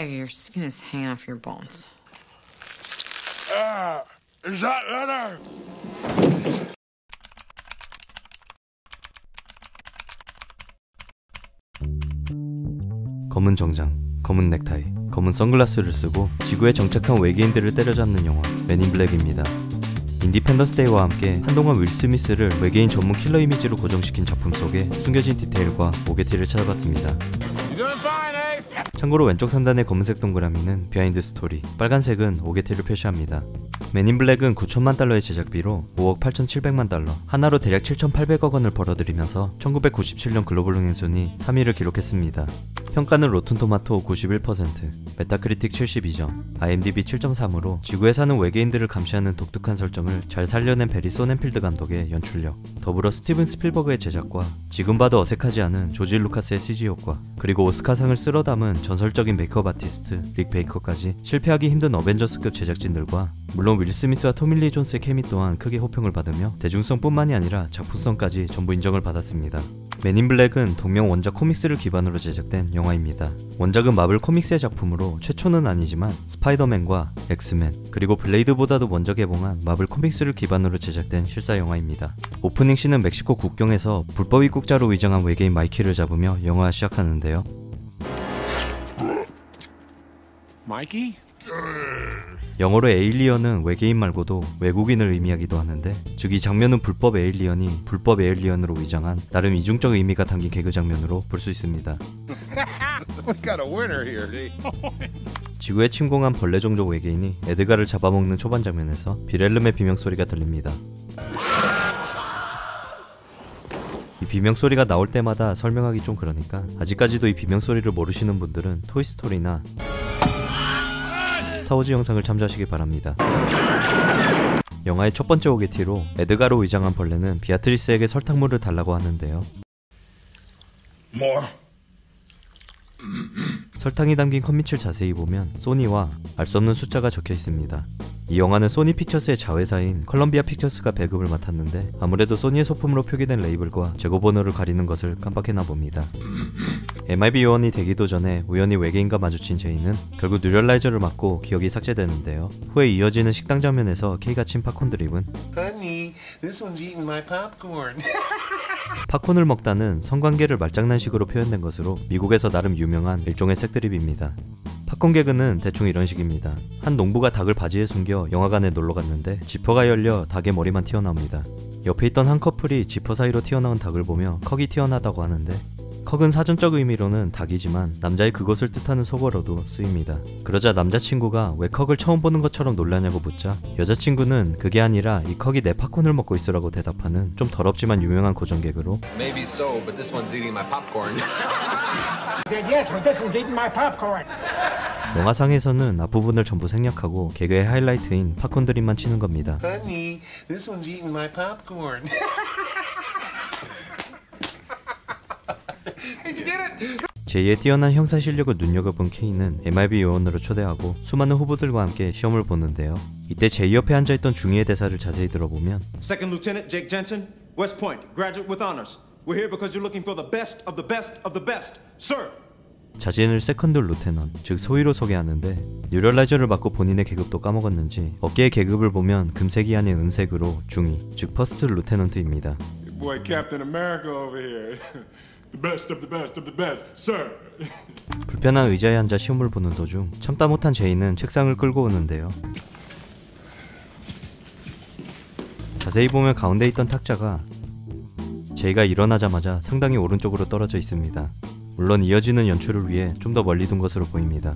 Hey, your skin is hanging off your bones. Is that leather? 검은 정장, 검은 넥타이, 검은 선글라스를 쓰고 지구에 정착한 외계인들을 때려잡는 영화 맨인 블랙입니다. 인디펜던스 데이와 함께 한동안 윌 스미스를 외계인 전문 킬러 이미지로 고정시킨 작품 속에 숨겨진 디테일과 오게티를 찾아봤습니다. 참고로 왼쪽 상단의 검은색 동그라미는 비하인드 스토리, 빨간색은 오게티를 표시합니다. 맨인 블랙은 9천만 달러의 제작비로 5억 8,700만 달러, 하나로 대략 7,800억 원을 벌어들이면서 1997년 글로벌 흥행순위 3위를 기록했습니다. 평가는 로튼토마토 91%, 메타크리틱 72점, IMDb 7.3으로 지구에 사는 외계인들을 감시하는 독특한 설정을 잘 살려낸 베리 소넨필드 감독의 연출력, 더불어 스티븐 스필버그의 제작과 지금 봐도 어색하지 않은 조지 루카스의 CG 효과, 그리고 오스카상을 쓸어 담은 전설적인 메이크업 아티스트 릭 베이커까지 실패하기 힘든 어벤져스급 제작진들과 물론 윌 스미스와 토미 리 존스의 케미 또한 크게 호평을 받으며 대중성뿐만이 아니라 작품성까지 전부 인정을 받았습니다. 맨인 블랙은 동명 원작 코믹스를 기반으로 제작된 영화입니다. 원작은 마블 코믹스의 작품으로 최초는 아니지만 스파이더맨과 엑스맨, 그리고 블레이드보다도 먼저 개봉한 마블 코믹스를 기반으로 제작된 실사 영화입니다. 오프닝 씬은 멕시코 국경에서 불법 입국자로 위장한 외계인 마이키를 잡으며 영화가 시작하는데요. 마이키? 영어로 에일리언은 외계인 말고도 외국인을 의미하기도 하는데, 즉 이 장면은 불법 에일리언이 불법 에일리언으로 위장한 나름 이중적 의미가 담긴 개그 장면으로 볼 수 있습니다. 지구에 침공한 벌레 종족 외계인이 에드가를 잡아먹는 초반 장면에서 빌헬름의 비명소리가 들립니다. 이 비명소리가 나올 때마다 설명하기 좀 그러니까 아직까지도 이 비명소리를 모르시는 분들은 토이스토리나 스타워즈 영상을 참조하시기 바랍니다. 영화의 첫 번째 오게티로 에드가로 위장한 벌레는 비아트리스에게 설탕물을 달라고 하는데요. 설탕이 담긴 컷밑을 자세히 보면 소니와 알 수 없는 숫자가 적혀 있습니다. 이 영화는 소니 픽처스의 자회사인 컬럼비아 픽처스가 배급을 맡았는데 아무래도 소니의 소품으로 표기된 레이블과 재고 번호를 가리는 것을 깜빡했나 봅니다. MIB 요원이 되기도 전에 우연히 외계인과 마주친 제이는 결국 뉴럴라이저를 맞고 기억이 삭제되는데요. 후에 이어지는 식당 장면에서 K가 친 팝콘 드립은 Honey, this one's eating my popcorn. 팝콘을 먹다는 성관계를 말장난식으로 표현된 것으로 미국에서 나름 유명한 일종의 색드립입니다. 팝콘 개그는 대충 이런 식입니다. 한 농부가 닭을 바지에 숨겨 영화관에 놀러갔는데 지퍼가 열려 닭의 머리만 튀어나옵니다. 옆에 있던 한 커플이 지퍼 사이로 튀어나온 닭을 보며 컥이 튀어나다고 하는데, 컥은 사전적 의미로는 닭이지만 남자의 그것을 뜻하는 속어로도 쓰입니다. 그러자 남자친구가 왜 컥을 처음 보는 것처럼 놀라냐고 묻자 여자친구는 그게 아니라 이 컥이 내 팝콘을 먹고 있으라고 대답하는 좀 더럽지만 유명한 고정 개그로 Maybe so, but this one's eating my popcorn. Yes, but this one's eating my popcorn. 영화상에서는 앞부분을 전부 생략하고 개그의 하이라이트인 팝콘 드립만 치는 겁니다. Honey, this one's eating my popcorn. 제이의 뛰어난 형사 실력을 눈여겨본 K는 MIB 요원으로 초대하고 수많은 후보들과 함께 시험을 보는데요. 이때 제이 옆에 앉아있던 중위의 대사를 자세히 들어보면 Second Lieutenant Jake Jensen, West Point, graduate with honors. We're here because you're looking for the best of the best of the best, sir. 자신을 세컨드 루테넌, 즉 소위로 소개하는데 뉴럴라이저를 받고 본인의 계급도 까먹었는지 어깨의 계급을 보면 금색이 아닌 은색으로 중위, 즉 퍼스트 루테넌트입니다. Boy, Captain America over here. The best of the best of the best, sir. 불편한 의자에 앉아 시험을 보는 도중 참다 못한 제이는 책상을 끌고 오는데요. 자세히 보면 가운데 있던 탁자가 제이가 일어나자마자 상당히 오른쪽으로 떨어져 있습니다. 물론 이어지는 연출을 위해 좀 더 멀리 둔 것으로 보입니다.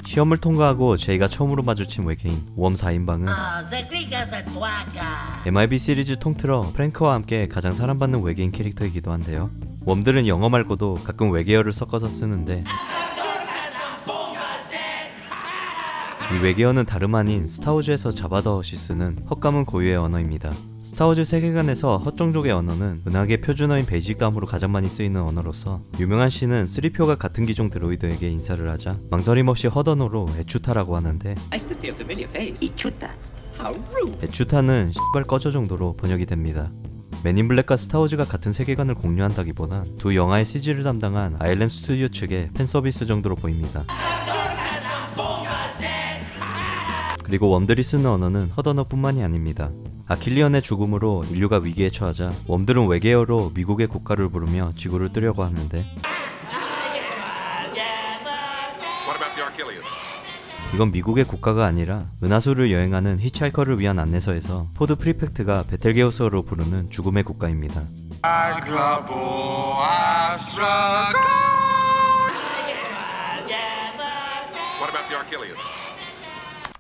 시험을 통과하고 제이가 처음으로 마주친 외계인 웜 4인방은 MIB 시리즈 통틀어 프랭크와 함께 가장 사랑받는 외계인 캐릭터이기도 한데요. 웜들은 영어 말고도 가끔 외계어를 섞어서 쓰는데 이 외계어는 다름 아닌 스타워즈에서 자바 더 헛이 쓰는 헛감은 고유의 언어입니다. 스타워즈 세계관에서 헛종족의 언어는 은하계 표준어인 베이직담으로 가장 많이 쓰이는 언어로서 유명한 씬은 3PO가 같은 기종 드로이드에게 인사를 하자 망설임 없이 헛언어로 에추타라고 하는데 에추타는 씨발 꺼져 정도로 번역이 됩니다. 맨인 블랙과 스타워즈가 같은 세계관을 공유한다기보단 두 영화의 CG를 담당한 ILM 스튜디오 측의 팬서비스 정도로 보입니다. 그리고 웜들이 쓰는 언어는 헛언어뿐만이 아닙니다. 아킬리언의 죽음으로 인류가 위기에 처하자 웜들은 외계어로 미국의 국가를 부르며 지구를 뜨려고 하는데 이건 미국의 국가가 아니라 은하수를 여행하는 히치하이커를 위한 안내서에서 포드 프리펙트가 베텔게우스어로 부르는 죽음의 국가입니다.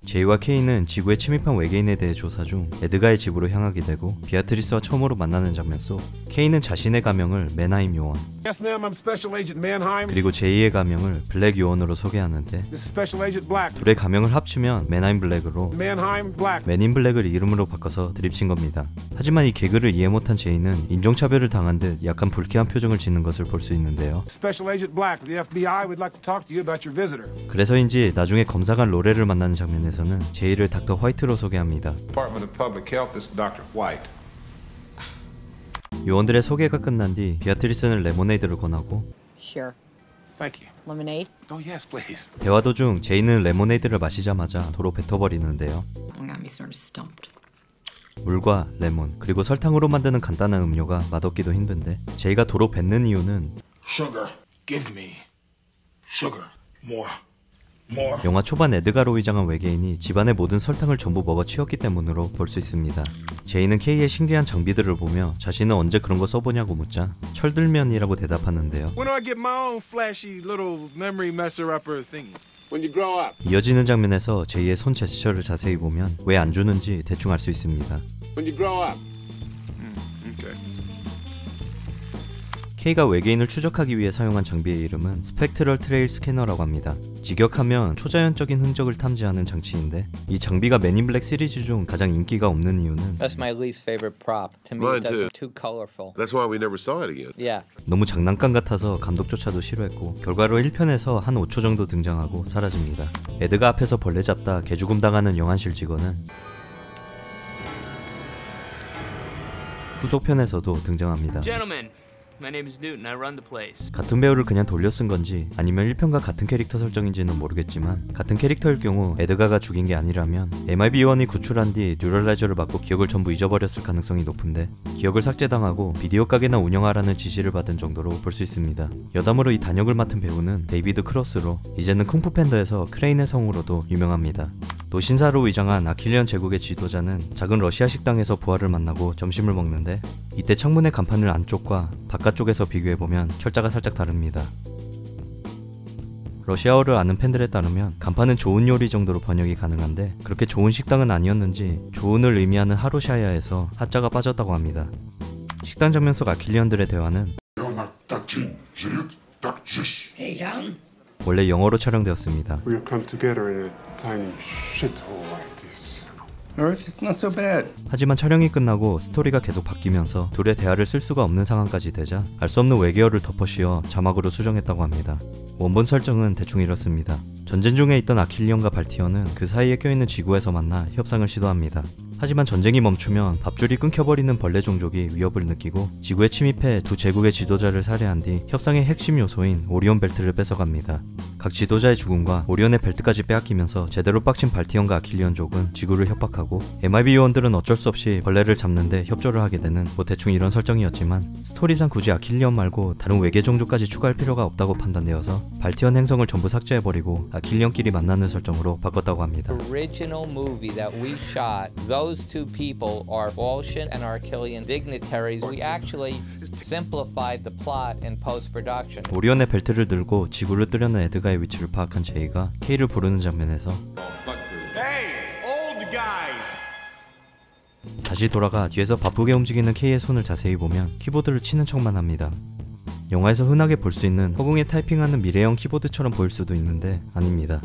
제이와 케이는 지구에 침입한 외계인에 대해 조사 중 에드가의 집으로 향하게 되고 비아트리스와 처음으로 만나는 장면 속 케이는 자신의 가명을 맨하임 요원 Yes, ma'am. I'm Special Agent Mannheim. 그리고 제이의 가명을 블랙 요원으로 소개하는데 This is Special Agent Black. 둘의 가명을 합치면 맨하임 블랙으로 Mannheim Black. 맨인 블랙을 이름으로 바꿔서 드립친 겁니다. 하지만 이 개그를 이해 못한 제이는 인종차별을 당한 듯 약간 불쾌한 표정을 짓는 것을 볼 수 있는데요. Special Agent Black. The FBI would like to talk to you about your visitor. 그래서인지 나중에 검사관 로레를 만나는 장면에서는 제이를 닥터 화이트로 소개합니다. Department of Public Health, this is Dr. White. 요원들의 소개가 끝난 뒤 비아트리스는 레모네이드를 권하고 Sure. Thank you. Lemonade? Oh, yes, please. 대화 도중 제이는 레모네이드를 마시자마자 도로 뱉어버리는데요. Got me sort of stumped. 물과 레몬 그리고 설탕으로 만드는 간단한 음료가 맛없기도 힘든데 제이가 도로 뱉는 이유는 Sugar. Give me. Sugar. More. More. 영화 초반 에드가로 위장한 외계인이 집안의 모든 설탕을 전부 먹어치웠기 때문으로 볼 수 있습니다. 제이는 케이의 신기한 장비들을 보며 자신은 언제 그런 거 써보냐고 묻자 철들면이라고 대답하는데요. When do I get my own flashy little memory messer upper thingy? When you grow up. 이어지는 장면에서 제이의 손 제스처를 자세히 보면 왜 안 주는지 대충 알 수 있습니다. When you grow up. Okay. K가 외계인을 추적하기 위해 사용한 장비의 이름은 스펙트럴 트레일 스캐너라고 합니다. 직역하면 초자연적인 흔적을 탐지하는 장치인데 이 장비가 맨인 블랙 시리즈 중 가장 인기가 없는 이유는 That's my least favorite prop. To me, Mine it doesn't too. too colorful. That's why we never saw it again. Yeah. 너무 장난감 같아서 감독조차도 싫어했고 결과로 1편에서 한 5초 정도 등장하고 사라집니다. 에드가 앞에서 벌레 잡다 개죽음 당하는 영안실 직원은 후속편에서도 등장합니다. Gentlemen, my name is Newton. I run the place. 같은 배우를 그냥 돌려 쓴 건지 아니면 1편과 같은 캐릭터 설정인지는 모르겠지만 같은 캐릭터일 경우 에드가가 죽인 게 아니라면 MIB1이 구출한 뒤 뉴럴라이저를 맞고 기억을 전부 잊어버렸을 가능성이 높은데 기억을 삭제당하고 비디오 가게나 운영하라는 지시를 받은 정도로 볼 수 있습니다. 여담으로 이 단역을 맡은 배우는 데이비드 크로스로 이제는 쿵푸 팬더에서 크레인의 성우로도 유명합니다. 노신사로 위장한 아킬리언 제국의 지도자는 작은 러시아 식당에서 부하를 만나고 점심을 먹는데 이때 창문의 간판을 안쪽과 바깥쪽에서 비교해보면 철자가 살짝 다릅니다. 러시아어를 아는 팬들에 따르면 간판은 좋은 요리 정도로 번역이 가능한데 그렇게 좋은 식당은 아니었는지 좋은을 의미하는 하루샤야에서 하자가 빠졌다고 합니다. 식당 장면 속 아킬리언들의 대화는 원래 영어로 촬영되었습니다. We'll come together in a tiny shithole like this. Earth, it's not so bad. 하지만 촬영이 끝나고 스토리가 계속 바뀌면서 둘의 대화를 쓸 수가 없는 상황까지 되자 알 수 없는 외계어를 덮어씌워 자막으로 수정했다고 합니다. 원본 설정은 대충 이렇습니다. 전쟁 중에 있던 아킬리언과 발티어는 그 사이에 껴있는 지구에서 만나 협상을 시도합니다. 하지만 전쟁이 멈추면 밥줄이 끊겨버리는 벌레 종족이 위협을 느끼고 지구에 침입해 두 제국의 지도자를 살해한 뒤 협상의 핵심 요소인 오리온 벨트를 뺏어갑니다. 각 지도자의 죽음과 오리온의 벨트까지 빼앗기면서 제대로 빡친 발티언과 아킬리언족은 지구를 협박하고 MIB 요원들은 어쩔 수 없이 벌레를 잡는데 협조를 하게 되는 뭐 대충 이런 설정이었지만 스토리상 굳이 아킬리언 말고 다른 외계 종족까지 추가할 필요가 없다고 판단되어서 발티언 행성을 전부 삭제해버리고 아킬리언끼리 만나는 설정으로 바꿨다고 합니다. Original movie that we shot, those two people are Volscian and Archilian dignitaries. We actually simplified the plot in post-production. 오리온의 벨트를 들고 지구를 뜨려는 에드가의 위치를 파악한 제이가 K를 부르는 장면에서 Hey, old guys. 다시 돌아가 뒤에서 바쁘게 움직이는 K의 손을 자세히 보면 키보드를 치는 척만 합니다. 영화에서 흔하게 볼 수 있는 허공에 타이핑하는 미래형 키보드처럼 보일 수도 있는데 아닙니다.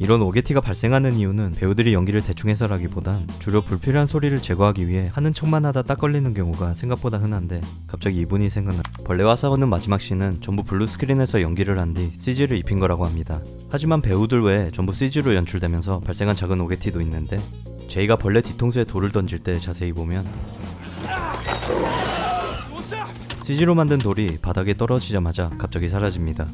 이런 오게티가 발생하는 이유는 배우들이 연기를 대충 해서라기보단 주로 불필요한 소리를 제거하기 위해 하는 척만 하다 딱 걸리는 경우가 생각보다 흔한데 갑자기 이분이 생각나. 벌레와 싸우는 마지막 씬은 전부 블루스크린에서 연기를 한 뒤 CG를 입힌 거라고 합니다. 하지만 배우들 외에 전부 CG로 연출되면서 발생한 작은 오게티도 있는데 제이가 벌레 뒤통수에 돌을 던질 때 자세히 보면 CG로 만든 돌이 바닥에 떨어지자마자 갑자기 사라집니다.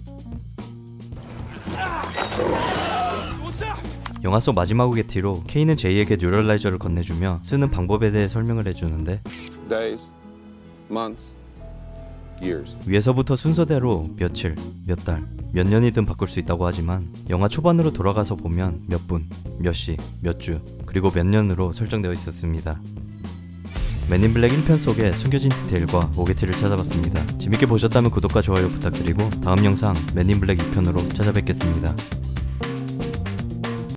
영화 속 마지막 오게티로 K는 제이에게 뉴럴라이저를 건네주며 쓰는 방법에 대해 설명을 해주는데 Days, months, years. 위에서부터 순서대로 며칠, 몇 달, 몇 년이든 바꿀 수 있다고 하지만 영화 초반으로 돌아가서 보면 몇 분, 몇 시, 몇 주, 그리고 몇 년으로 설정되어 있었습니다. 맨인 블랙 1편 속의 숨겨진 디테일과 오게티를 찾아봤습니다. 재밌게 보셨다면 구독과 좋아요 부탁드리고 다음 영상 맨인 블랙 2편으로 찾아뵙겠습니다.